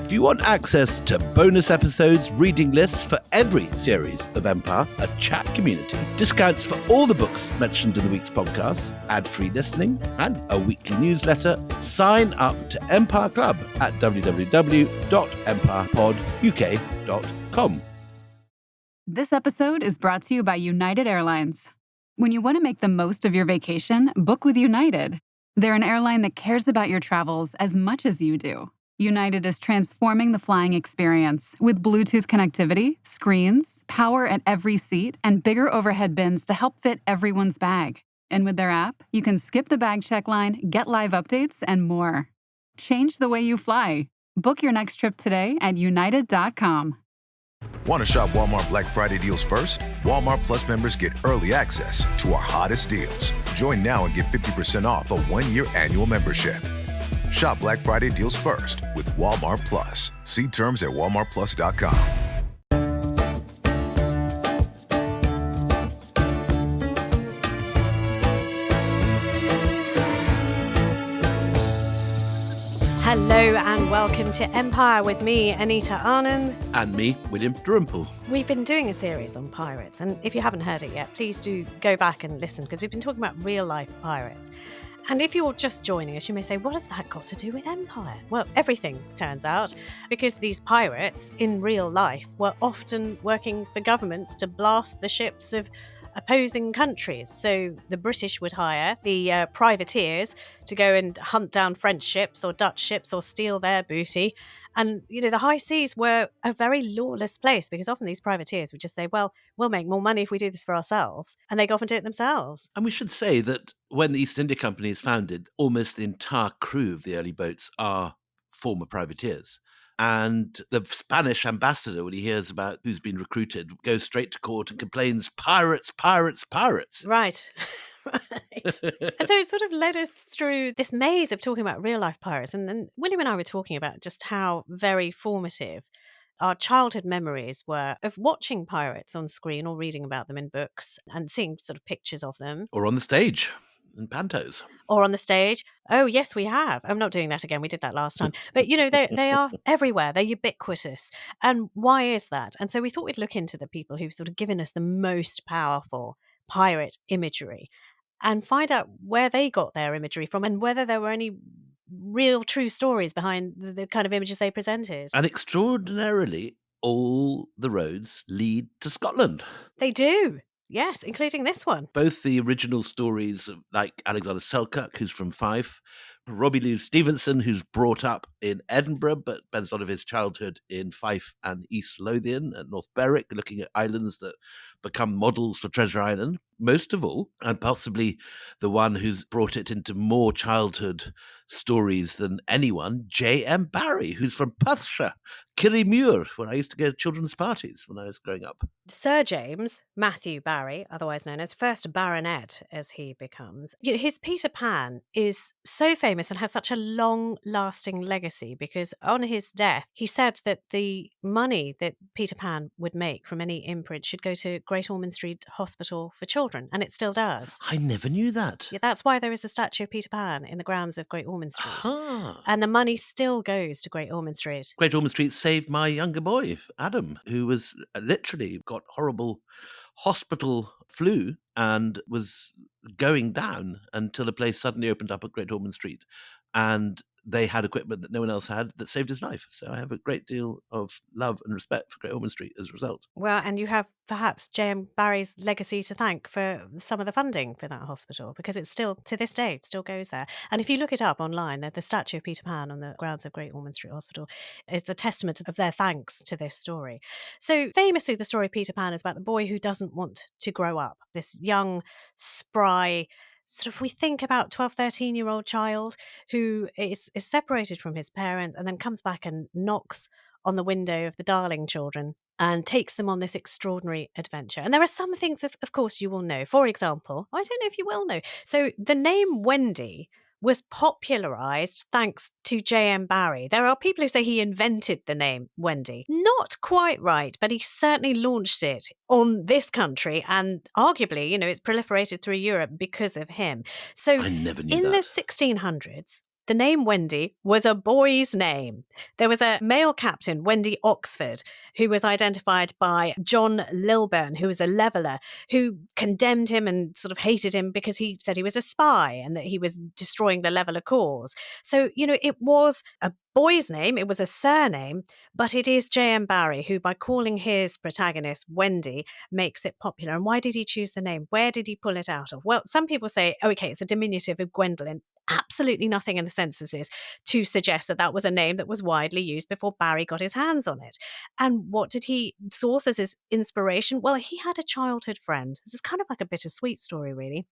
If you want access to bonus episodes, reading lists for every series of Empire, a chat community, discounts for all the books mentioned in the week's podcast, ad-free listening, and a weekly newsletter, sign up to Empire Club at www.empirepoduk.com. This episode is brought to you by United Airlines. When you want to make the most of your vacation, book with United. They're an airline that cares about your travels as much as you do. United is transforming the flying experience with Bluetooth connectivity, screens, power at every seat, and bigger overhead bins to help fit everyone's bag. And with their app, you can skip the bag check line, get live updates, and more. Change the way you fly. Book your next trip today at united.com. Want to shop Walmart Black Friday deals first? Walmart Plus members get early access to our hottest deals. Join now and get 50% off a one-year annual membership. Shop Black Friday deals first with Walmart Plus. See terms at walmartplus.com. Hello and welcome to Empire with me, Anita Arnhem. And me, William Dalrymple. We've been doing a series on pirates, and if you haven't heard it yet, please do go back and listen, because we've been talking about real-life pirates. And if you're just joining us, you may say, what has that got to do with Empire? Well, everything, turns out, because these pirates in real life were often working for governments to blast the ships of opposing countries. So the British would hire the privateers to go and hunt down French ships or Dutch ships or steal their booty. And, you know, the high seas were a very lawless place, because often these privateers would just say, well, we'll make more money if we do this for ourselves. And they go off and do it themselves. And we should say that when the East India Company is founded, almost the entire crew of the early boats are former privateers. And the Spanish ambassador, when he hears about who's been recruited, goes straight to court and complains, pirates, pirates, pirates. Right. Right. And so it sort of led us through this maze of talking about real life pirates. And then William and I were talking about just how very formative our childhood memories were of watching pirates on screen or reading about them in books and seeing sort of pictures of them. Or on the stage in pantos. Or on the stage. Oh, yes, we have. I'm not doing that again. We did that last time. But, you know, they are everywhere. They're ubiquitous. And why is that? And so we thought we'd look into the people who've sort of given us the most powerful pirate imagery and find out where they got their imagery from and whether there were any real true stories behind the kind of images they presented. And extraordinarily, all the roads lead to Scotland. They do. Yes, including this one. Both the original stories, like Alexander Selkirk, who's from Fife, Robbie Louis Stevenson, who's brought up in Edinburgh, but spends a lot of his childhood in Fife and East Lothian and North Berwick, looking at islands that become models for Treasure Island. Most of all, and possibly the one who's brought it into more childhood stories than anyone, J.M. Barrie, who's from Perthshire, Kirriemuir, where I used to go to children's parties when I was growing up. Sir James Matthew Barrie, otherwise known as first baronet as he becomes, you know, his Peter Pan is so famous and has such a long-lasting legacy because on his death, he said that the money that Peter Pan would make from any imprint should go to Great Ormond Street Hospital for Children, and it still does. I never knew that. Yeah, that's why there is a statue of Peter Pan in the grounds of Great Ormond Street. Ah. And the money still goes to Great Ormond Street. Great Ormond Street saved my younger boy, Adam, who was literally got horrible hospital flu and was going down until a place suddenly opened up at Great Ormond Street. And they had equipment that no one else had that saved his life. So I have a great deal of love and respect for Great Ormond Street as a result. Well, and you have perhaps J.M. Barrie's legacy to thank for some of the funding for that hospital, because it's still, to this day, still goes there. And if you look it up online, the statue of Peter Pan on the grounds of Great Ormond Street Hospital is a testament of their thanks to this story. So famously, the story of Peter Pan is about the boy who doesn't want to grow up, this young, spry, sort of, we think about 12, 13-year-old child who is separated from his parents and then comes back and knocks on the window of the Darling children and takes them on this extraordinary adventure. And there are some things, of course, you will know. For example, I don't know if you will know. So the name Wendy was popularised thanks to J.M. Barrie. There are people who say he invented the name Wendy. Not quite right, but he certainly launched it on this country, and arguably, you know, it's proliferated through Europe because of him. So I never knew in that. the 1600s, The name Wendy was a boy's name. There was a male captain, Wendy Oxford, who was identified by John Lilburn, who was a leveller, who condemned him and sort of hated him because he said he was a spy and that he was destroying the leveller cause. So, it was a boy's name, it was a surname, but it is J.M. Barrie who, by calling his protagonist Wendy, makes it popular. And why did he choose the name? Where did he pull it out of? Well, some people say, okay, it's a diminutive of Gwendolyn. Absolutely nothing in the censuses to suggest that was a name that was widely used before Barrie got his hands on it. And what did he source as his inspiration? Well, he had a childhood friend. This is kind of like a bittersweet story, really.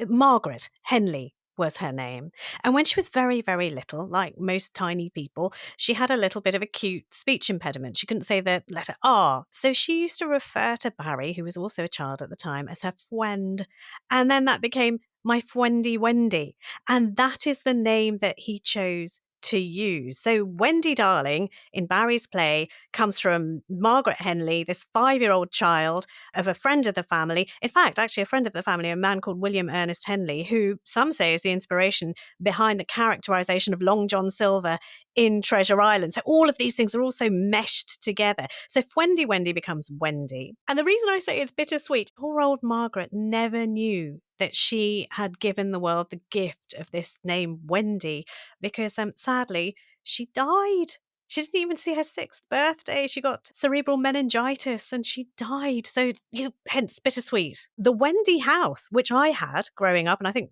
Margaret Henley was her name. And when she was very, very little, like most tiny people, she had a little bit of a cute speech impediment. She couldn't say the letter R. So she used to refer to Barrie, who was also a child at the time, as her fwend. And then that became my fwendy Wendy. And that is the name that he chose to use. So Wendy Darling in Barrie's play comes from Margaret Henley, this 5-year-old child of a friend of the family. In fact, actually a friend of the family, a man called William Ernest Henley, who some say is the inspiration behind the characterization of Long John Silver in Treasure Island. So all of these things are also meshed together. So Fwendy Wendy becomes Wendy. And the reason I say it's bittersweet, poor old Margaret never knew that she had given the world the gift of this name Wendy, because sadly she died. She didn't even see her 6th birthday. She got cerebral meningitis and she died. So, hence bittersweet. The Wendy house, which I had growing up, and I think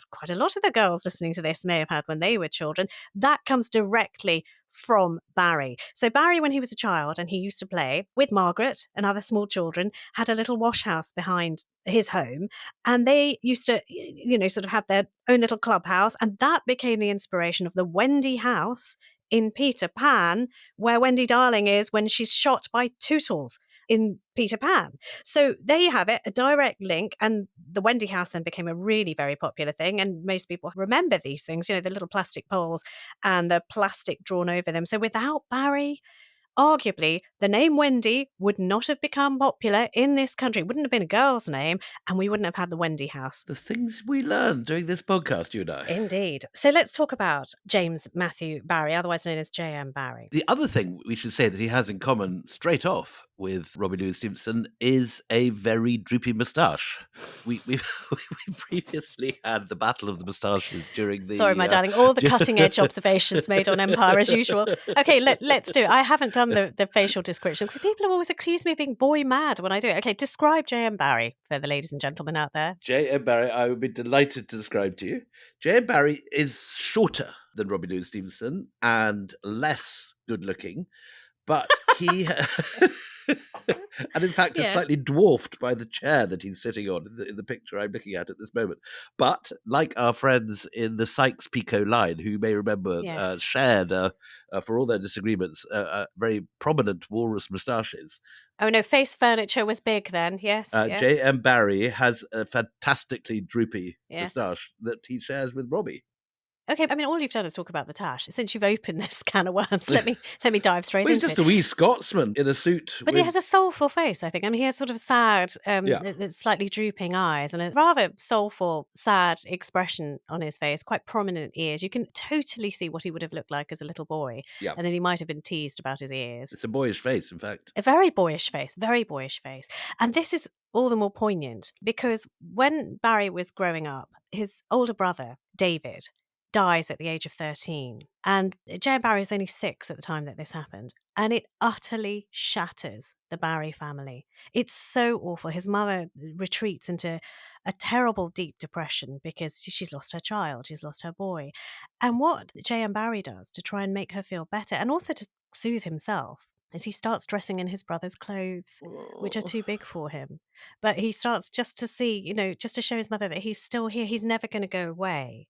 quite a lot of the girls listening to this may have had when they were children, that comes directly from Barrie. So Barrie, when he was a child and he used to play with Margaret and other small children, had a little wash house behind his home, and they used to, sort of have their own little clubhouse, and that became the inspiration of the Wendy house in Peter Pan, where Wendy Darling is when she's shot by Tootles in Peter Pan. So there you have it, a direct link. And the Wendy house then became a really very popular thing. And most people remember these things, the little plastic poles and the plastic drawn over them. So without Barrie, arguably, the name Wendy would not have become popular in this country. It wouldn't have been a girl's name, and we wouldn't have had the Wendy house. The things we learned doing this podcast, you and I. Indeed. So let's talk about James Matthew Barrie, otherwise known as J.M. Barrie. The other thing we should say that he has in common straight off with Robbie Louis Stevenson is a very droopy moustache. We've previously had the Battle of the Moustaches during the... Sorry, my darling, all the cutting-edge observations made on Empire as usual. Okay, let's do it. I haven't done the facial description because people have always accused me of being boy mad when I do it. Okay, describe J.M. Barrie for the ladies and gentlemen out there. J.M. Barrie, I would be delighted to describe to you. J.M. Barrie is shorter than Robbie Louis Stevenson and less good-looking, but he... and in fact, is slightly dwarfed by the chair that he's sitting on in the picture I'm looking at this moment. But like our friends in the Sykes-Picot line, who you may remember shared, for all their disagreements, very prominent walrus moustaches. Oh no, face furniture was big then, yes. J.M. Barrie has a fantastically droopy moustache that he shares with Robbie. Okay, I mean, all you've done is talk about the tash. Since you've opened this can of worms, let me dive straight into it. He's just a wee Scotsman in a suit. But he has a soulful face, I think. I mean, he has sort of sad, slightly drooping eyes and a rather soulful, sad expression on his face, quite prominent ears. You can totally see what he would have looked like as a little boy. Yeah. And then he might have been teased about his ears. It's a boyish face, in fact. A very boyish face, very boyish face. And this is all the more poignant because when Barrie was growing up, his older brother, David, dies at the age of 13. And J.M. Barrie was only 6 at the time that this happened. And it utterly shatters the Barrie family. It's so awful. His mother retreats into a terrible, deep depression because she's lost her child, she's lost her boy. And what J.M. Barrie does to try and make her feel better and also to soothe himself is he starts dressing in his brother's clothes, which are too big for him. But he starts just to see, just to show his mother that he's still here. He's never going to go away.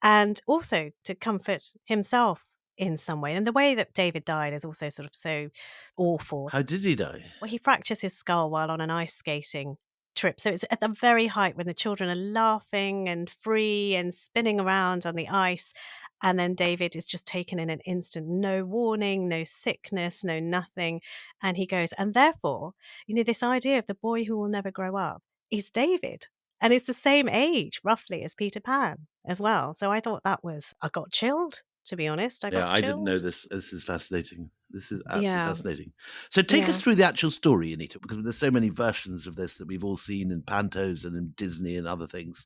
And also to comfort himself in some way. And the way that David died is also sort of so awful. How did he die? Well, he fractures his skull while on an ice skating trip. So it's at the very height when the children are laughing and free and spinning around on the ice. And then David is just taken in an instant, no warning, no sickness, no nothing. And he goes. And therefore, this idea of the boy who will never grow up is David. And it's the same age, roughly, as Peter Pan. as well. So I thought I got chilled, to be honest. I Yeah, got I didn't know chilled. this. This is fascinating. This is absolutely Yeah. fascinating. So take us Yeah. through the actual story, Anita, because there's so many versions of this that we've all seen in pantos and in Disney and other things.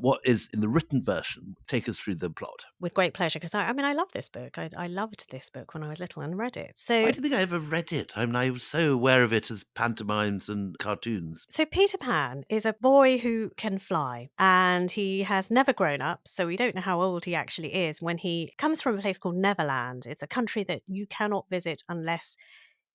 What is in the written version? Take us through the plot. With great pleasure, because I mean, I love this book. I loved this book when I was little and read it. I So don't think I ever read it. I mean, I was so aware of it as pantomimes and cartoons. So Peter Pan is a boy who can fly, and he has never grown up, so we don't know how old he actually is when he comes from a place called Neverland. It's a country that you cannot visit unless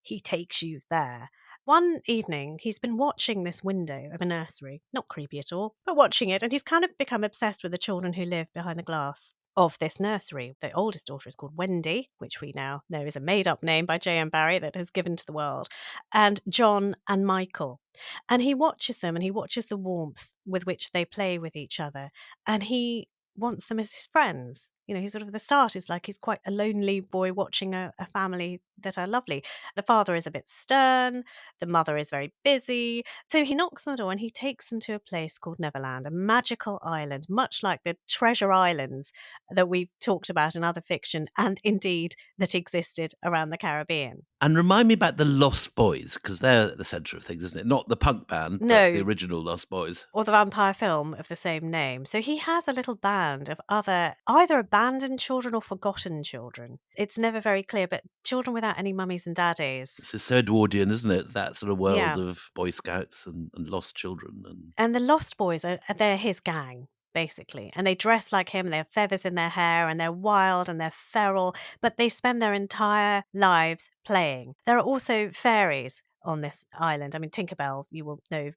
he takes you there. One evening, he's been watching this window of a nursery, not creepy at all, but watching it, and he's kind of become obsessed with the children who live behind the glass of this nursery. The oldest daughter is called Wendy, which we now know is a made-up name by J.M. Barrie that has given to the world, and John and Michael. And he watches them, and he watches the warmth with which they play with each other, and he wants them as his friends. You know, he's sort of the start is like he's quite a lonely boy watching a family that are lovely. The father is a bit stern, the mother is very busy. So he knocks on the door and he takes them to a place called Neverland, a magical island, much like the treasure islands that we've talked about in other fiction and indeed that existed around the Caribbean. And remind me about the Lost Boys, because they're at the centre of things, isn't it? Not the punk band, but the No, original Lost Boys. or the vampire film of the same name. So he has a little band of other, either abandoned children or forgotten children. It's never very clear, but children without any mummies and daddies. This is so Edwardian, isn't it? That sort of world Yeah. of Boy Scouts and lost children. And And the Lost Boys they're his gang, basically. And they dress like him, they have feathers in their hair, and they're wild and they're feral, but they spend their entire lives playing. There are also fairies on this island. I mean, Tinkerbell, you will know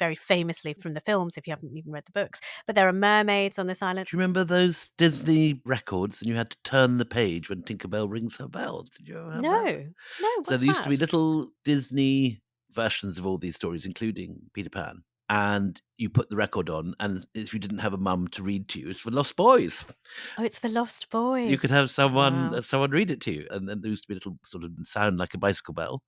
very famously from the films if you haven't even read the books. But there are mermaids on this island. do you remember those Disney records? And you had to turn the page when Tinkerbell rings her bell. Did you ever have that? No, So what's there used to be that? little Disney versions of all these stories, including Peter Pan. And you put the record on, and if you didn't have a mum to read to you, it's for Lost Boys. Oh, it's for Lost You could Boys. have someone Wow. someone read it to you, and then there used to be a little sort of sound like a bicycle bell,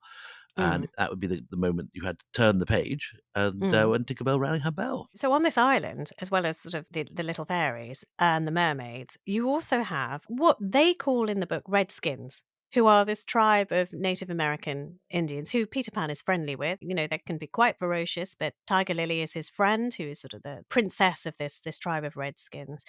and Mm, that would be the moment you had to turn the page, and mm. when Tinkerbell rang her bell. So on this island, as well as sort of the little fairies and the mermaids, you also have what they call in the book redskins, who are this tribe of Native American Indians who Peter Pan is friendly with. You know, they can be quite ferocious, but Tiger Lily is his friend, who is sort of the princess of this tribe of redskins.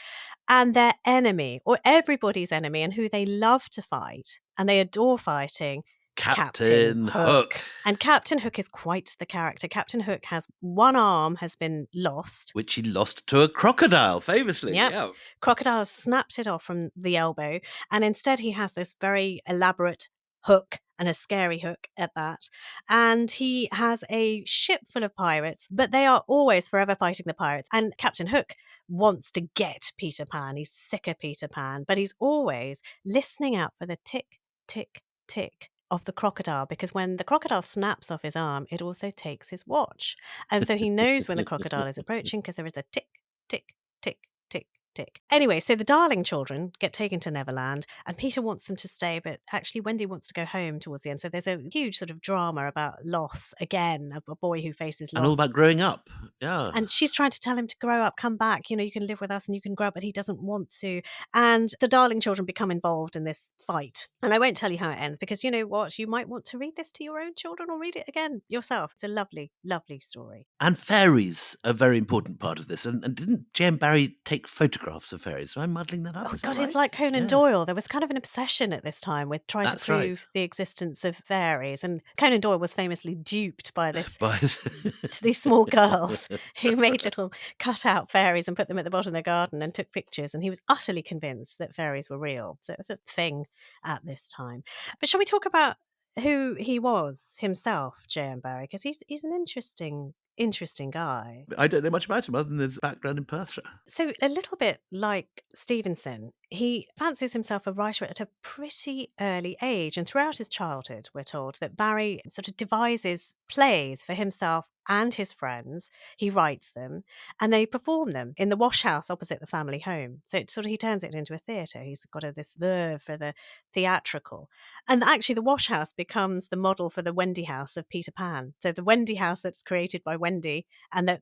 And their enemy, or everybody's enemy, and who they love to fight and they adore fighting, Captain Captain Hook. Hook, And Captain Hook is quite the character. Captain Hook has one arm has been lost. which he lost to a crocodile, famously. Yep. Yeah. Crocodile has snapped it off from the elbow. And instead he has this very elaborate hook and a scary hook at that. And he has a ship full of pirates, but they are always forever fighting the pirates. And Captain Hook wants to get Peter Pan. He's sick of Peter Pan, but he's always listening out for the tick, tick, tick of the crocodile, because when the crocodile snaps off his arm, it also takes his watch. And so he knows when the crocodile is approaching because there is a tick, tick, tick, tick, tick. Anyway, so the darling children get taken to Neverland, and Peter wants them to stay, but actually Wendy wants to go home towards the end. So there's a huge sort of drama about loss again, a boy who faces And all loss. about growing up. Yeah. And she's trying to tell him to grow up, come back, you can live with us and you can grow up, but he doesn't want to. And the darling children become involved in this fight. And I won't tell you how it ends, because you know what? You might want to read this to your own children or read it again yourself. It's a lovely, lovely story. And fairies are a very important part of this. And didn't J.M. Barrie take photographs of fairies? Am I muddling that up? Oh Is that God, right? it's like Conan Yeah. Doyle. There was kind of an obsession at this time with trying to That's right. prove the existence of fairies. And Conan Doyle was famously duped by But these small girls who made little cutout fairies and put them at the bottom of their garden and took pictures. And he was utterly convinced that fairies were real. So it was a thing at this time. But shall we talk about who he was himself, J.M. Barrie? Because he's an interesting guy. I don't know much about him other than his background in Perthshire. So a little bit like Stevenson, he fancies himself a writer at a pretty early age. And throughout his childhood, we're told that Barrie sort of devises plays for himself and his friends. He writes them and they perform them in the wash house opposite the family home. So it sort of, he turns it into a theatre. He's got this verve for the theatrical. And actually the wash house becomes the model for the Wendy house of Peter Pan. So the Wendy house that's created by Wendy and that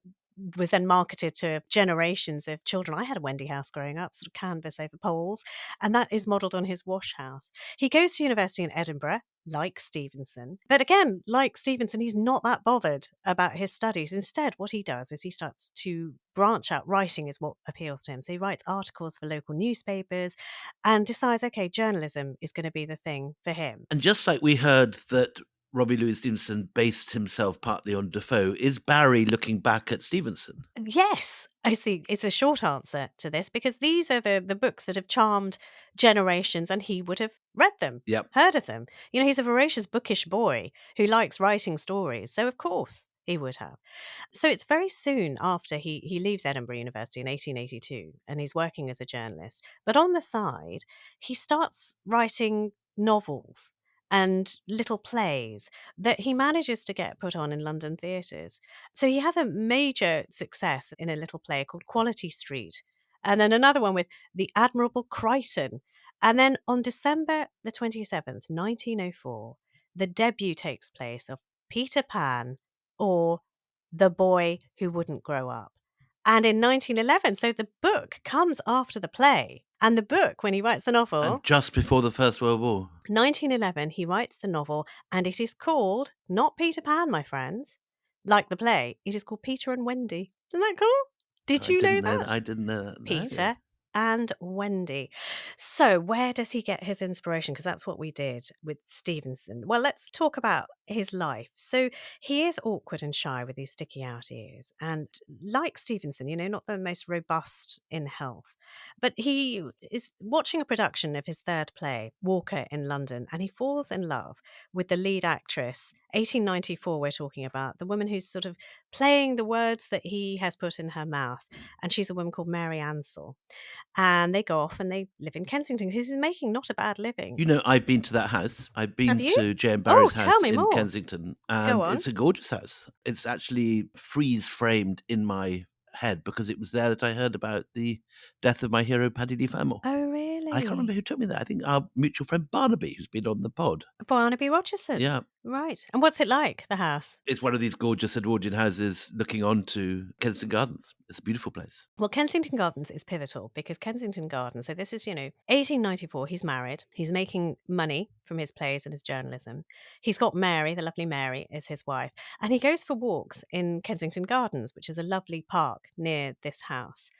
was then marketed to generations of children. I had a Wendy house growing up, sort of canvas over poles, and that is modelled on his wash house. He goes to university in Edinburgh, like Stevenson. But again, like Stevenson, he's not that bothered about his studies. Instead, what he does is he starts to branch out. Writing is what appeals to him. So he writes articles for local newspapers and decides, okay, journalism is going to be the thing for him. And just like we heard that Robbie Louis Stevenson based himself partly on Defoe, is Barrie looking back at Stevenson? Yes, I see. It's a short answer to this because these are the books that have charmed generations and he would have read them, Yep. heard of them. You know, he's a voracious, bookish boy who likes writing stories. So, of course, he would have. So it's very soon after he leaves Edinburgh University in 1882 and he's working as a journalist. But on the side, he starts writing novels and little plays that he manages to get put on in London theatres. So he has a major success in a little play called Quality Street, and then another one with The Admirable Crichton. And then on December the 27th, 1904, the debut takes place of Peter Pan, or The Boy Who Wouldn't Grow Up. And in 1911, so the book comes after the play. And the book, when he writes the novel, And just before the First World War. 1911, he writes the novel, and it is called not Peter Pan, my friends, like the play. It is called Peter and Wendy. Isn't that cool? Did you know that? I didn't know that. No. Peter and Wendy. So, where does he get his inspiration? Because that's what we did with Stevenson. Well, let's talk about his life. So, he is awkward and shy with these sticky out ears. And like Stevenson, you know, not the most robust in health. But he is watching a production of his third play, Walker, in London, and he falls in love with the lead actress. 1894, we're talking about, the woman who's sort of playing the words that he has put in her mouth. And she's a woman called Mary Ansell. And they go off and they live in Kensington because he's making not a bad living. You know, I've been to that house. I've Have been you? to J.M. Oh, Barrie's tell house me in more. Kensington, Go and on. it's a gorgeous house. It's actually freeze-framed in my head because it was there that I heard about the death of my hero, Paddy Lee Fermor. Oh, really? I can't remember who told me that. I think our mutual friend Barnaby, who's been on the pod. Barnaby Rogerson. Yeah. Right. And what's it like, the house? It's one of these gorgeous Edwardian houses looking on to Kensington Gardens. It's a beautiful place. Well, Kensington Gardens is pivotal because Kensington Gardens, so this is, 1894, he's married. He's making money from his plays and his journalism. He's got Mary, the lovely Mary, is his wife. And he goes for walks in Kensington Gardens, which is a lovely park near this house.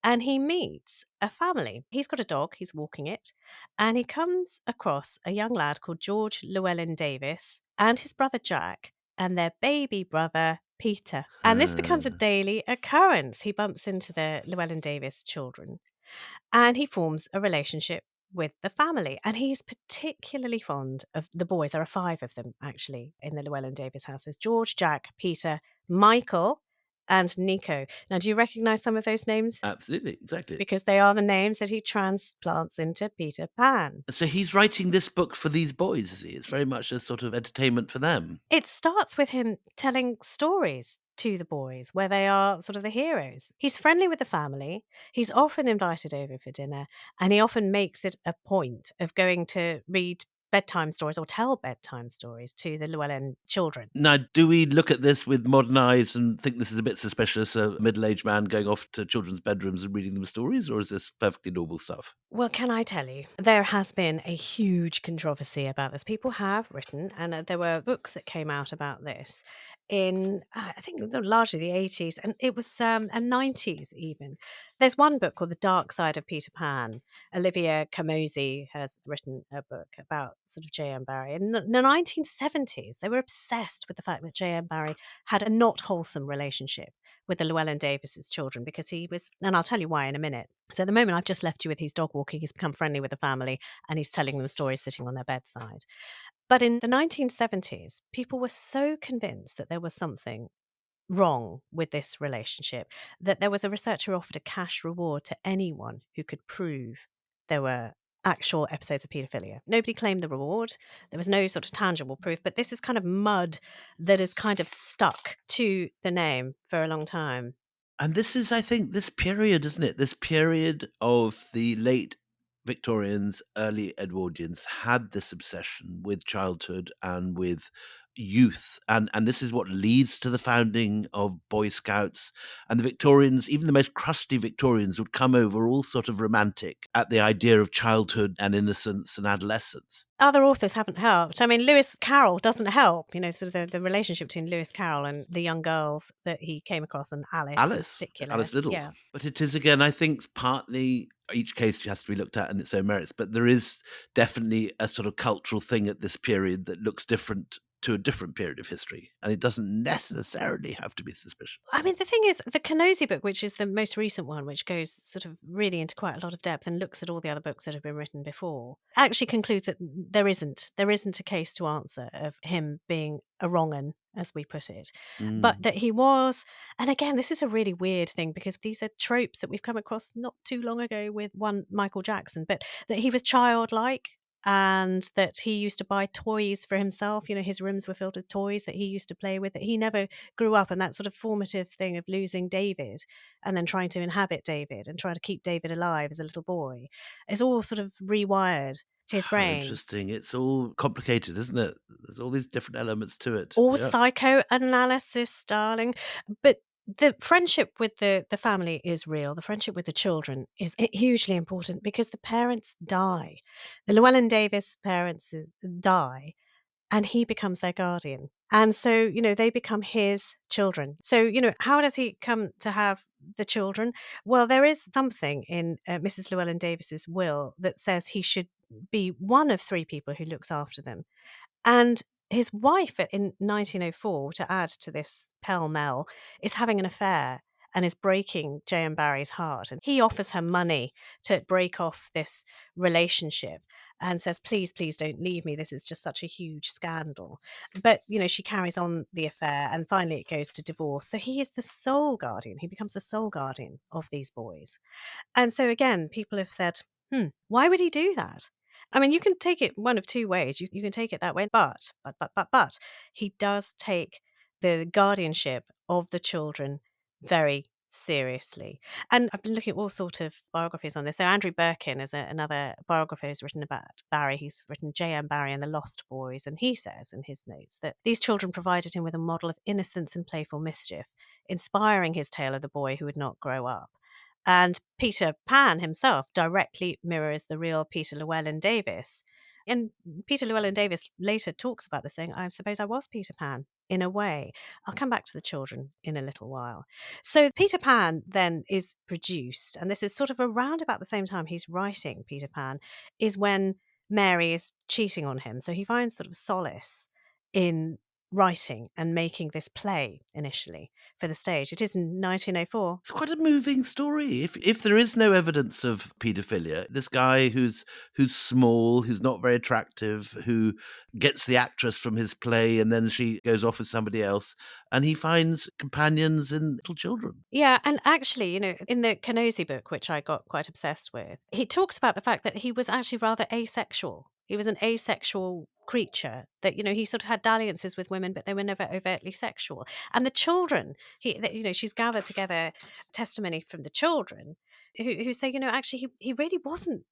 And he meets a family. He's got a dog, he's walking it, and he comes across a young lad called George Llewelyn Davies and his brother Jack and their baby brother Peter. And this becomes a daily occurrence. He bumps into the Llewelyn Davies children and he forms a relationship with the family. And he's particularly fond of the boys. There are 5 of them, actually, in the Llewelyn Davies house. There's George, Jack, Peter, Michael, and Nico. Now, do you recognize some of those names? Absolutely, exactly. Because they are the names that he transplants into Peter Pan. So he's writing this book for these boys, is he? It's very much a sort of entertainment for them. It starts with him telling stories to the boys where they are sort of the heroes. He's friendly with the family. He's often invited over for dinner, and he often makes it a point of going to read bedtime stories or tell bedtime stories to the Llewellyn children. Now, do we look at this with modern eyes and think this is a bit suspicious, a middle-aged man going off to children's bedrooms and reading them stories, or is this perfectly normal stuff? Well, can I tell you, there has been a huge controversy about this. People have written, and there were books that came out about this in, I think, largely the 80s, and it was and 90s even. There's one book called The Dark Side of Peter Pan. Olivia Camosi has written a book about sort of J.M. Barrie. In the 1970s, they were obsessed with the fact that J.M. Barrie had a not wholesome relationship with the Llewelyn Davies' children because he was, and I'll tell you why in a minute. So at the moment, I've just left you with his dog walking. He's become friendly with the family and he's telling them stories sitting on their bedside. But in the 1970s, people were so convinced that there was something wrong with this relationship that there was a researcher who offered a cash reward to anyone who could prove there were actual episodes of paedophilia. Nobody claimed the reward. There was no sort of tangible proof, but this is kind of mud that is kind of stuck to the name for a long time. And this is, I think, this period, isn't it? This period of the late Victorians, early Edwardians had this obsession with childhood and with youth, and this is what leads to the founding of Boy Scouts. And the Victorians, even the most crusty Victorians, would come over all sort of romantic at the idea of childhood and innocence and adolescence. Other authors haven't helped. I mean, Lewis Carroll doesn't help, sort of the relationship between Lewis Carroll and the young girls that he came across, and Alice in particular. Alice Liddell. Yeah. But it is, again, I think partly each case has to be looked at in its own merits, but there is definitely a sort of cultural thing at this period that looks different to a different period of history, and it doesn't necessarily have to be suspicious. I mean, the thing is, the Kenosi book, which is the most recent one, which goes sort of really into quite a lot of depth and looks at all the other books that have been written before, actually concludes that there isn't a case to answer of him being a wrong 'un, as we put it, but that he was. And again, this is a really weird thing because these are tropes that we've come across not too long ago with one Michael Jackson, but that he was childlike, and that he used to buy toys for himself. His rooms were filled with toys that he used to play with, that he never grew up. And that sort of formative thing of losing David and then trying to inhabit David and trying to keep David alive as a little boy is all sort of rewired his How brain. interesting. It's all complicated, isn't it? There's all these different elements to it. All Yeah. psychoanalysis, darling. But the friendship with the family is real. The friendship with the children is hugely important because the parents die. The Llewelyn Davies parents die, and he becomes their guardian. And so, they become his children. So, how does he come to have the children? Well, there is something in Mrs. Llewelyn Davies's will that says he should be one of 3 people who looks after them. And his wife in 1904, to add to this pell-mell, is having an affair and is breaking J.M. Barrie's heart. And he offers her money to break off this relationship and says, please, please don't leave me. This is just such a huge scandal. But, she carries on the affair and finally it goes to divorce. So he is the sole guardian. He becomes the sole guardian of these boys. And so again, people have said, why would he do that? I mean, you can take it one of 2 ways. You can take it that way, but he does take the guardianship of the children very seriously. And I've been looking at all sort of biographies on this. So Andrew Birkin is another biographer who's written about Barrie. He's written J.M. Barrie and the Lost Boys, and he says in his notes that these children provided him with a model of innocence and playful mischief, inspiring his tale of the boy who would not grow up. And Peter Pan himself directly mirrors the real Peter Llewelyn Davies. And Peter Llewelyn Davies later talks about this, saying, I suppose I was Peter Pan, in a way. I'll come back to the children in a little while. So Peter Pan then is produced, and this is sort of around about the same time he's writing Peter Pan, is when Mary is cheating on him. So he finds sort of solace in writing and making this play initially for the stage. It is in 1904. It's quite a moving story. If there is no evidence of paedophilia, this guy who's small, who's not very attractive, who gets the actress from his play and then she goes off with somebody else, and he finds companions in little children. Yeah, and actually, in the Kenosi book, which I got quite obsessed with, he talks about the fact that he was actually rather asexual. He was an asexual creature, that, he sort of had dalliances with women, but they were never overtly sexual. And the children, she's gathered together testimony from the children who say, actually, he really wasn't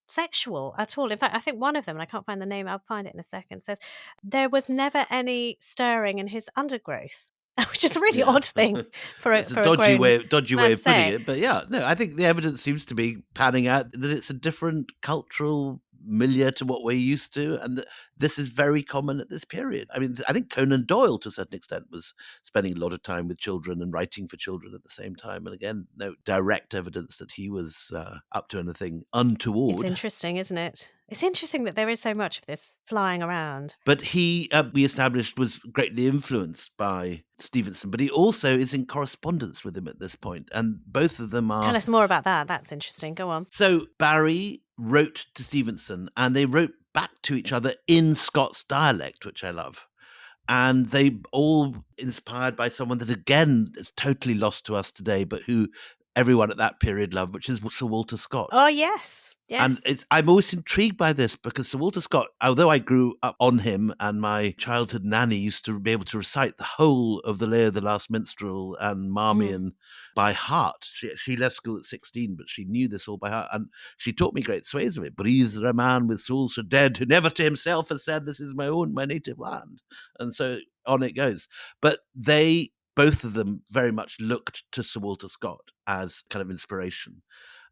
sexual at all. In fact, I think one of them, and I can't find the name, I'll find it in a second, says there was never any stirring in his undergrowth. Which is a really odd thing for a dodgy way of putting say. it. But yeah, no, I think the evidence seems to be panning out that it's a different cultural milieu to what we're used to, and that this is very common at this period. I mean, I think Conan Doyle, to a certain extent, was spending a lot of time with children and writing for children at the same time. And again, no direct evidence that he was up to anything untoward. It's interesting, isn't it? It's interesting that there is so much of this flying around. But he, we established, was greatly influenced by Stevenson, but he also is in correspondence with him at this point, and both of them are... Tell us more about that. That's interesting. Go on. So Barrie wrote to Stevenson, and they wrote back to each other in Scots dialect, which I love. And they all inspired by someone that, again, is totally lost to us today, but who everyone at that period loved, which is Sir Walter Scott. Oh, yes. And Yes. I'm always intrigued by this because Sir Walter Scott, although I grew up on him and my childhood nanny used to be able to recite the whole of the Lear, the Last Minstrel and Marmion by heart. She left school at 16, but she knew this all by heart. And she taught me great swathes of it. Breathes a man with soul so dead who never to himself has said, this is my own, my native land. And so on it goes. But both of them very much looked to Sir Walter Scott as kind of inspiration.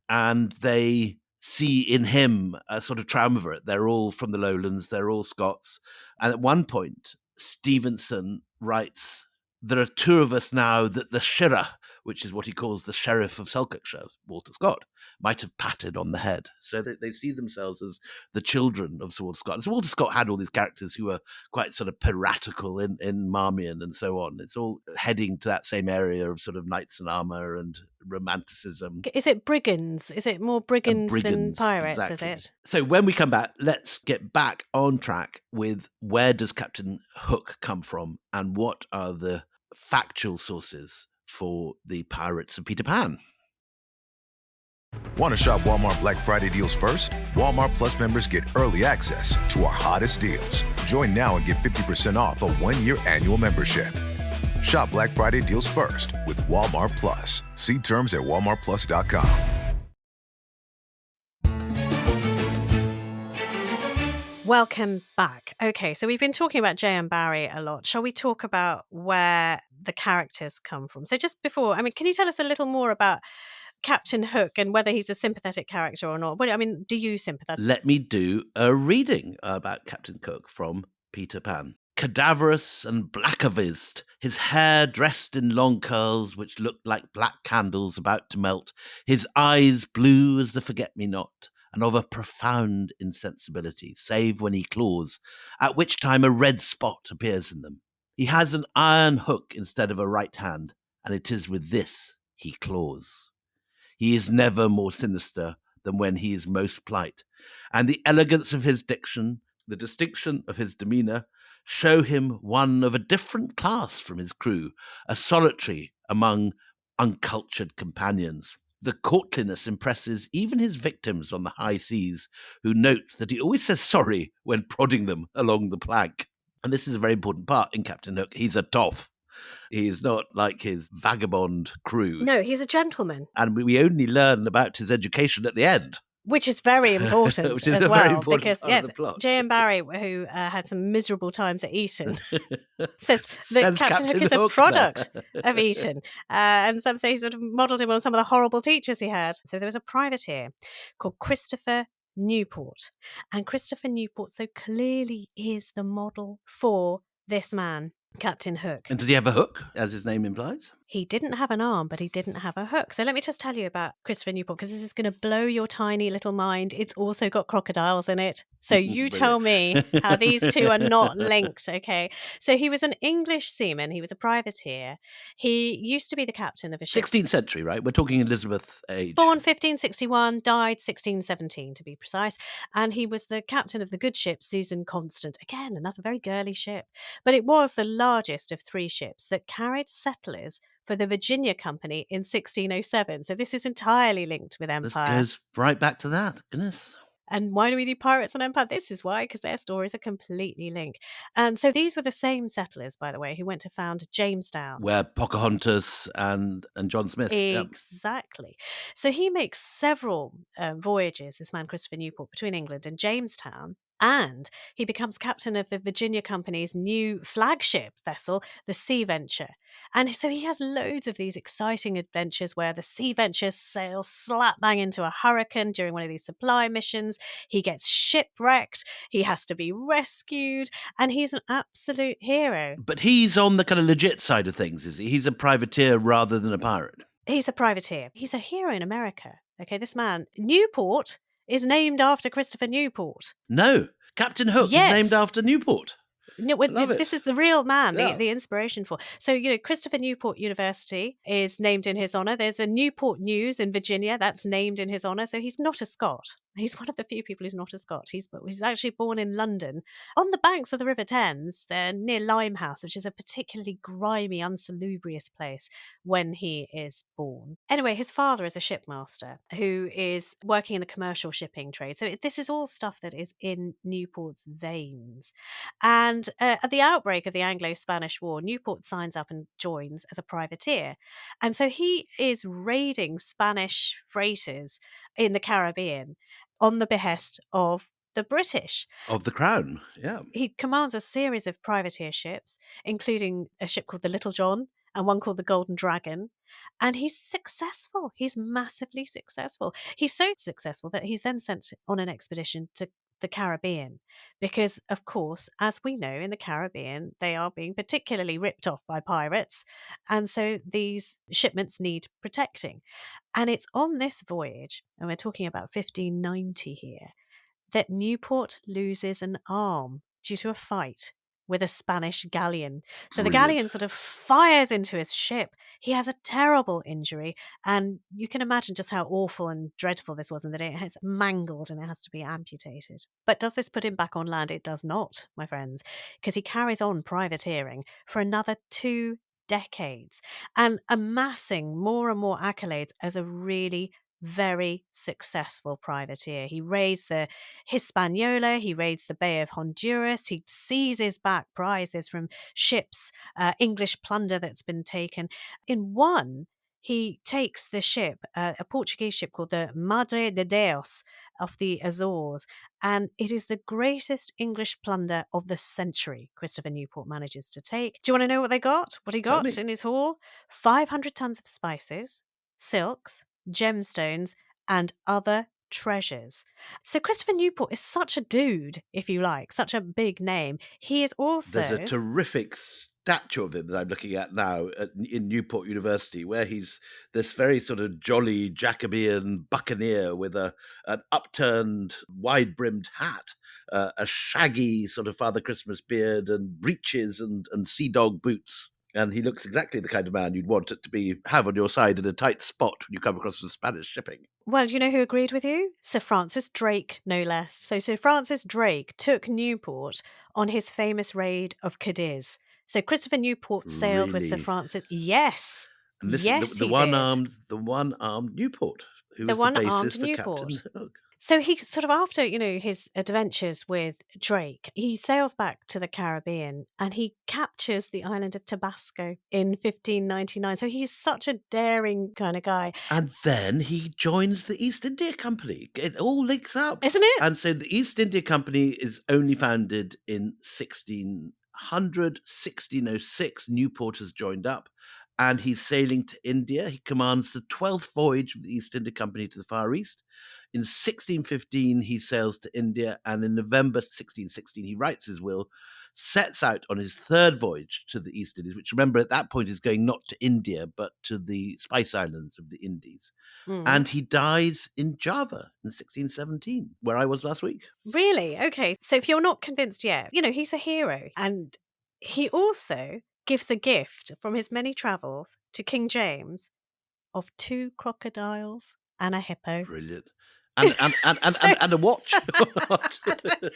And they see in him a sort of triumvirate. They're all from the lowlands, they're all Scots. And at one point, Stevenson writes, there are two of us now that the Shirra, which is what he calls the Sheriff of Selkirkshire, Walter Scott, might have patted on the head. So they see themselves as the children of Sir Walter Scott. And Sir Walter Scott had all these characters who were quite sort of piratical in Marmion and so on. It's all heading to that same area of sort of knights in armour and romanticism. Is it brigands? Is it more brigands than pirates, exactly. is it? So when we come back, let's get back on track with where does Captain Hook come from and what are the factual sources for the Pirates of Peter Pan. Want to shop Walmart Black Friday deals first? Walmart Plus members get early access to our hottest deals. Join now and get 50% off a 1-year annual membership. Shop Black Friday deals first with Walmart Plus. See terms at walmartplus.com. Welcome back. Okay, so we've been talking about J.M. Barrie a lot. Shall we talk about where the characters come from? So just before, can you tell us a little more about Captain Hook and whether he's a sympathetic character or not? Do you sympathise? Let me do a reading about Captain Hook from Peter Pan. Cadaverous and black-avized, his hair dressed in long curls which looked like black candles about to melt, his eyes blue as the forget-me-not, and of a profound insensibility, save when he claws, at which time a red spot appears in them. He has an iron hook instead of a right hand, and it is with this he claws. He is never more sinister than when he is most polite, and the elegance of his diction, the distinction of his demeanour, show him one of a different class from his crew, a solitary among uncultured companions. The courtliness impresses even his victims on the high seas, who note that he always says sorry when prodding them along the plank. And this is a very important part in Captain Hook. He's a toff. He is not like his vagabond crew. No, he's a gentleman. And we only learn about his education at the end. Which is very important Which is as a well, very important because part of the plot. J.M. Barrie, who had some miserable times at Eton, says that Sends Captain Hook is a Hook product there. of Eton. And some say he sort of modelled him on some of the horrible teachers he had. So there was a privateer called Christopher Newport. And Christopher Newport so clearly is the model for this man, Captain Hook. And did he have a hook, as his name implies? He didn't have an arm, but he didn't have a hook. So let me just tell you about Christopher Newport, because this is going to blow your tiny little mind. It's also got crocodiles in it. So you tell me how these two are not linked, okay? So he was an English seaman. He was a privateer. He used to be the captain of a ship. 16th century, right? We're talking Elizabeth age. Born 1561, died 1617 to be precise. And he was the captain of the good ship Susan Constant. Again, another very girly ship. But it was the largest of 3 ships that carried settlers for the Virginia Company in 1607. So this is entirely linked with Empire. This goes right back to that. Goodness. And why do we do Pirates on Empire? This is why, because their stories are completely linked. And so these were the same settlers, by the way, who went to found Jamestown. Where Pocahontas and John Smith. Exactly. Yep. So he makes several voyages, this man Christopher Newport, between England and Jamestown. And he becomes captain of the Virginia Company's new flagship vessel, the Sea Venture. And so he has loads of these exciting adventures where the Sea Venture sails slap bang into a hurricane during one of these supply missions. He gets shipwrecked. He has to be rescued. And he's an absolute hero. But he's on the kind of legit side of things, is he? He's a privateer rather than a pirate. He's a privateer. He's a hero in America. Okay, this man, Newport, is named after Christopher Newport. No, Captain Hook is named after Newport. No, this is the real man, the inspiration for. So, Christopher Newport University is named in his honour. There's a Newport News in Virginia that's named in his honour. So he's not a Scot. He's one of the few people who's not a Scot. He's actually born in London on the banks of the River Thames. They're near Limehouse, which is a particularly grimy, unsalubrious place when he is born. Anyway, his father is a shipmaster who is working in the commercial shipping trade. So this is all stuff that is in Newport's veins. And at the outbreak of the Anglo-Spanish War, Newport signs up and joins as a privateer. And so he is raiding Spanish freighters in the Caribbean on the behest of the British. Of the Crown, yeah. He commands a series of privateer ships, including a ship called the Little John and one called the Golden Dragon. And he's successful. He's massively successful. He's so successful that he's then sent on an expedition to the Caribbean because, of course, as we know, in the Caribbean, they are being particularly ripped off by pirates. And so these shipments need protecting. And it's on this voyage, and we're talking about 1590 here, that Newport loses an arm due to a fight with a Spanish galleon. So the Brilliant. galleon sort of fires into his ship. He has a terrible injury, and you can imagine just how awful and dreadful this was, and that it's mangled and it has to be amputated. But does this put him back on land? It does not, my friends, because he carries on privateering for another 2 decades and amassing more and more accolades as a really very successful privateer. He raids the Hispaniola, he raids the Bay of Honduras, he seizes back prizes from ships, English plunder that's been taken. In one, he takes the ship, a Portuguese ship called the Madre de Deus of the Azores, and it is the greatest English plunder of the century Christopher Newport manages to take. Do you want to know what they got? What he Tell got me. in his haul? 500 tons of spices, silks, gemstones, and other treasures. So Christopher Newport is such a dude, if you like, such a big name. He is There's a also terrific statue of him that I'm looking at now in Newport University, where he's this very sort of jolly Jacobean buccaneer with an upturned, wide-brimmed hat, a shaggy sort of Father Christmas beard, and breeches and sea dog boots. And he looks exactly the kind of man you'd want it to have on your side in a tight spot when you come across some Spanish shipping. well, do you know who agreed with you? Sir Francis Drake, no less. So Sir Francis Drake took Newport on his famous raid of Cadiz. So Christopher Newport sailed with Sir Really. Francis. Yes. And listen, Yes, the he did. one-armed Newport, who The was the one-armed basis for Captain Newport. Hook. So he sort of, after, his adventures with Drake, he sails back to the Caribbean and he captures the island of Tabasco in 1599. So he's such a daring kind of guy, And then he joins the East India Company. It all links up. isn't it? And so the East India Company is only founded in 1606. Newport has joined up and he's sailing to India. He commands the 12th voyage of the East India Company to the Far East. In 1615, he sails to India, and in November 1616, he writes his will, sets out on his third voyage to the East Indies, which, remember, at that point is going not to India, but to the Spice Islands of the Indies. And he dies in Java in 1617, where I was last week. Really? Okay. So if you're not convinced yet, he's a hero. And he also gives a gift from his many travels to King James of 2 crocodiles and a hippo. Brilliant. And a watch. I don't know.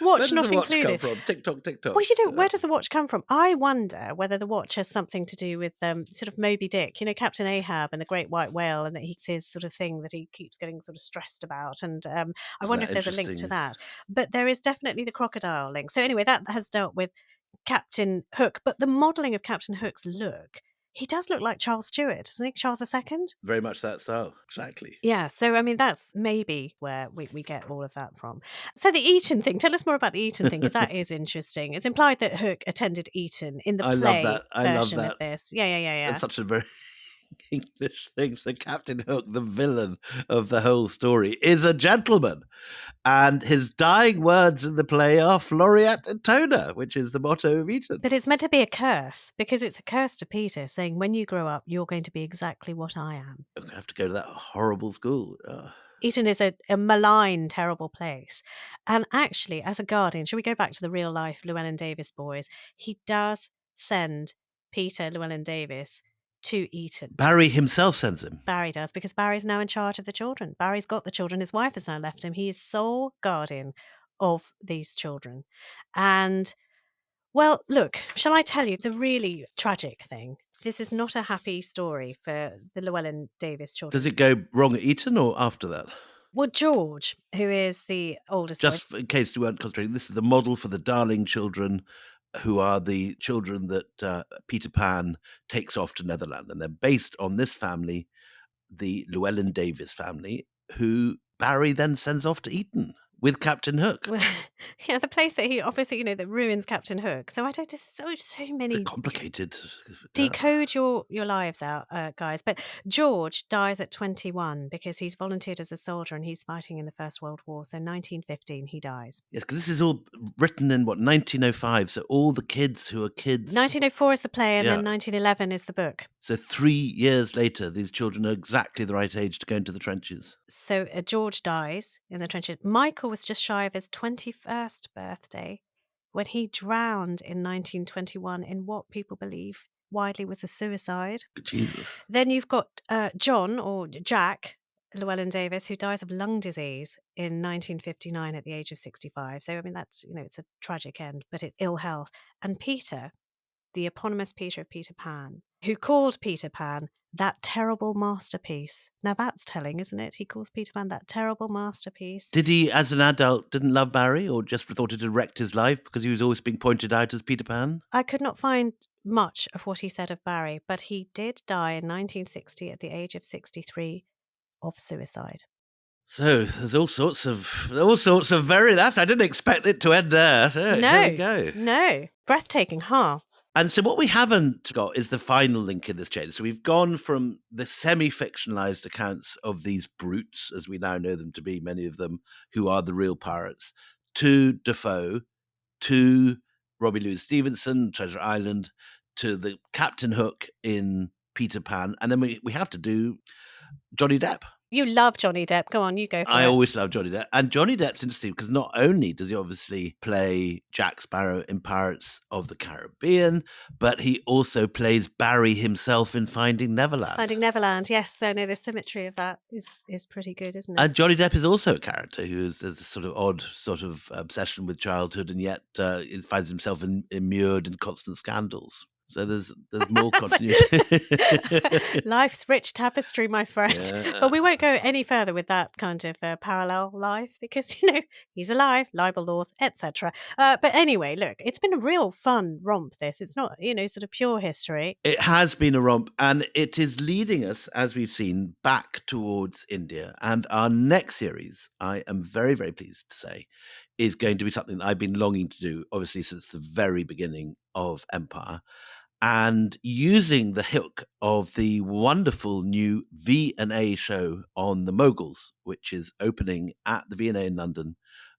Where Watch does not the watch included. come from? TikTok, TikTok. Well, where does the watch come from? I wonder whether the watch has something to do with sort of Moby Dick, Captain Ahab and the Great White Whale, and that he's his sort of thing that he keeps getting sort of stressed about. And I wonder if there's a link to interesting? that. But there is definitely the crocodile link. So anyway, that has dealt with Captain Hook. But the modelling of Captain Hook's look, he does look like Charles Stewart, doesn't he? Charles II? Very much that style. Exactly. Yeah, so I mean, that's maybe where we get all of that from. So the Eton thing, tell us more about the Eton thing, because that is interesting. It's implied that Hook attended Eton in the I love play that. I love version that. of this. Yeah. It's such a very English thing. So Captain Hook, the villain of the whole story, is a gentleman. And his dying words in the play are Floreat and Toner, which is the motto of Eton. But it's meant to be a curse, because it's a curse to Peter, saying, when you grow up, you're going to be exactly what I am. I'm going to have to go to that horrible school. Eton is a malign, terrible place. And actually, as a guardian, shall we go back to the real life Llewelyn Davies boys? He does send Peter Llewelyn Davies to Eton. Barrie himself sends him. Barrie does, because Barry's now in charge of the children. Barry's got the children. His wife has now left him. He is sole guardian of these children. And, well, look, shall I tell you the really tragic thing? This is not a happy story for the Llewelyn Davies children. Does it go wrong at Eton or after that? Well, George, who is the oldest boy. Just in case you weren't concentrating, this is the model for the darling children, who are the children that Peter Pan takes off to Neverland. And they're based on this family, the Llewelyn Davies family, who Barrie then sends off to Eton with Captain Hook. Well, yeah, the place that he obviously, that ruins Captain Hook. So I don't, there's so many. It's a complicated. Decode your lives out, guys. But George dies at 21 because he's volunteered as a soldier and he's fighting in the First World War. So 1915, he dies. Yes, because this is all written in 1905. So all the kids who are kids. 1904 is the play, and then 1911 is the book. So 3 years later, these children are exactly the right age to go into the trenches. So George dies in the trenches. Michael was just shy of his 21st birthday when he drowned in 1921 in what people believe widely was a suicide. Jesus. Then you've got John, or Jack Llewelyn Davies, who dies of lung disease in 1959 at the age of 65. So, I mean, that's, it's a tragic end, but it's ill health. And Peter, the eponymous Peter of Peter Pan, who called Peter Pan that terrible masterpiece. Now that's telling, isn't it? He calls Peter Pan that terrible masterpiece. Did he, as an adult, didn't love Barrie, or just thought it had wrecked his life because he was always being pointed out as Peter Pan? I could not find much of what he said of Barrie, but he did die in 1960 at the age of 63 of suicide. So there's all sorts of very that I didn't expect it to end there. So, No, here we go. No, breathtaking, huh? And so what we haven't got is the final link in this chain. So we've gone from the semi-fictionalized accounts of these brutes, as we now know them to be, many of them who are the real pirates, to Defoe, to Robbie Louis Stevenson, Treasure Island, to the Captain Hook in Peter Pan, and then we have to do Johnny Depp. You love Johnny Depp. Go on, you go for it. I always love Johnny Depp. And Johnny Depp's interesting because not only does he obviously play Jack Sparrow in Pirates of the Caribbean, but he also plays Barrie himself in Finding Neverland. Finding Neverland, yes. So, no, the symmetry of that is pretty good, isn't it? And Johnny Depp is also a character who has a sort of odd sort of obsession with childhood, and yet finds himself immured in constant scandals. So there's more continuity. Life's rich tapestry, my friend. Yeah. But we won't go any further with that kind of parallel life because, he's alive, libel laws, etc. But anyway, look, it's been a real fun romp, this. It's not, sort of pure history. It has been a romp, and it is leading us, as we've seen, back towards India. And our next series, I am very, very pleased to say, is going to be something that I've been longing to do, obviously, since the very beginning of Empire. And using the hook of the wonderful new V&A show on the Moguls, which is opening at the V&A in London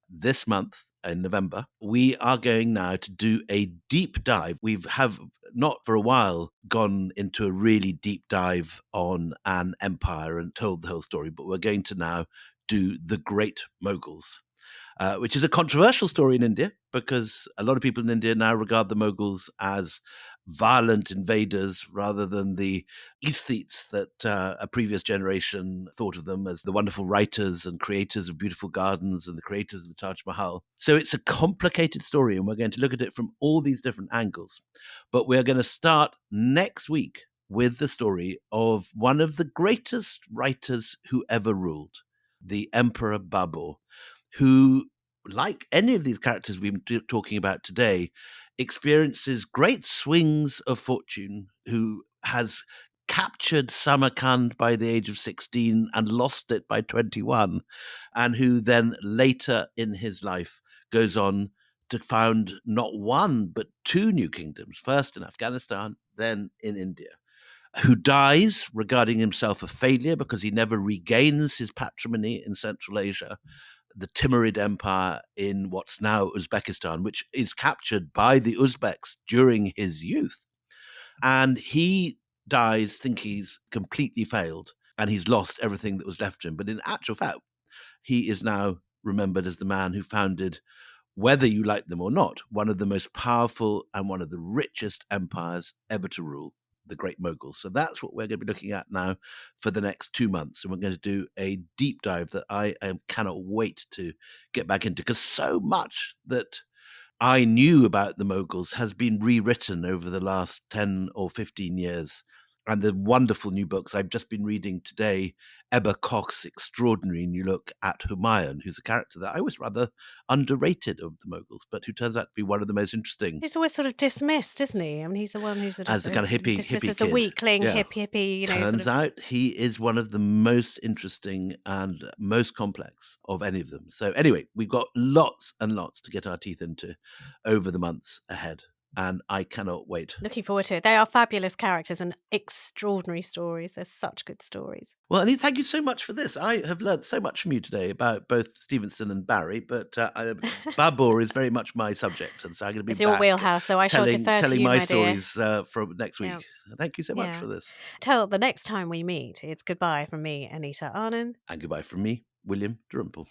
this month in November, we are going now to do a deep dive. We have not for a while gone into a really deep dive on an empire and told the whole story, but we're going to now do the Great Moguls. Which is a controversial story in India because a lot of people in India now regard the Mughals as violent invaders rather than the aesthetes that a previous generation thought of them as the wonderful writers and creators of beautiful gardens and the creators of the Taj Mahal. So it's a complicated story, and we're going to look at it from all these different angles. But we're going to start next week with the story of one of the greatest writers who ever ruled, the Emperor Babur, who, like any of these characters we've been talking about today, experiences great swings of fortune, who has captured Samarkand by the age of 16 and lost it by 21, and who then later in his life goes on to found not one but two new kingdoms, first in Afghanistan, then in India, who dies regarding himself a failure because he never regains his patrimony in Central Asia, the Timurid Empire in what's now Uzbekistan, which is captured by the Uzbeks during his youth. And he dies thinking he's completely failed and he's lost everything that was left to him. But in actual fact, he is now remembered as the man who founded, whether you like them or not, one of the most powerful and one of the richest empires ever to rule, the Great Moguls. So that's what we're going to be looking at now for the next 2 months. And we're going to do a deep dive that cannot wait to get back into, because so much that I knew about the Moguls has been rewritten over the last 10 or 15 years. And the wonderful new books I've just been reading today, Ebba Koch's extraordinary new look at Humayun, who's a character that I was rather underrated of the Moguls, but who turns out to be one of the most interesting. He's always sort of dismissed, isn't he? I mean, he's the one who's sort of As the kind of dismissed hippie as the kid. weakling, Yeah. hippie, Turns sort of. out he is one of the most interesting and most complex of any of them. So anyway, we've got lots and lots to get our teeth into over the months ahead, and I cannot wait. Looking forward to it. They are fabulous characters and extraordinary stories. They're such good stories. Well, Annie, thank you so much for this. I have learned so much from you today about both Stevenson and Barrie, but Babur is very much my subject, and so I'm going to be It's your back wheelhouse, so I shall defer to telling you, my my dear. stories from next week. Yeah. Thank you so much Yeah. for this. Till the next time we meet, it's goodbye from me, Anita Arnon. And goodbye from me, William Dalrymple.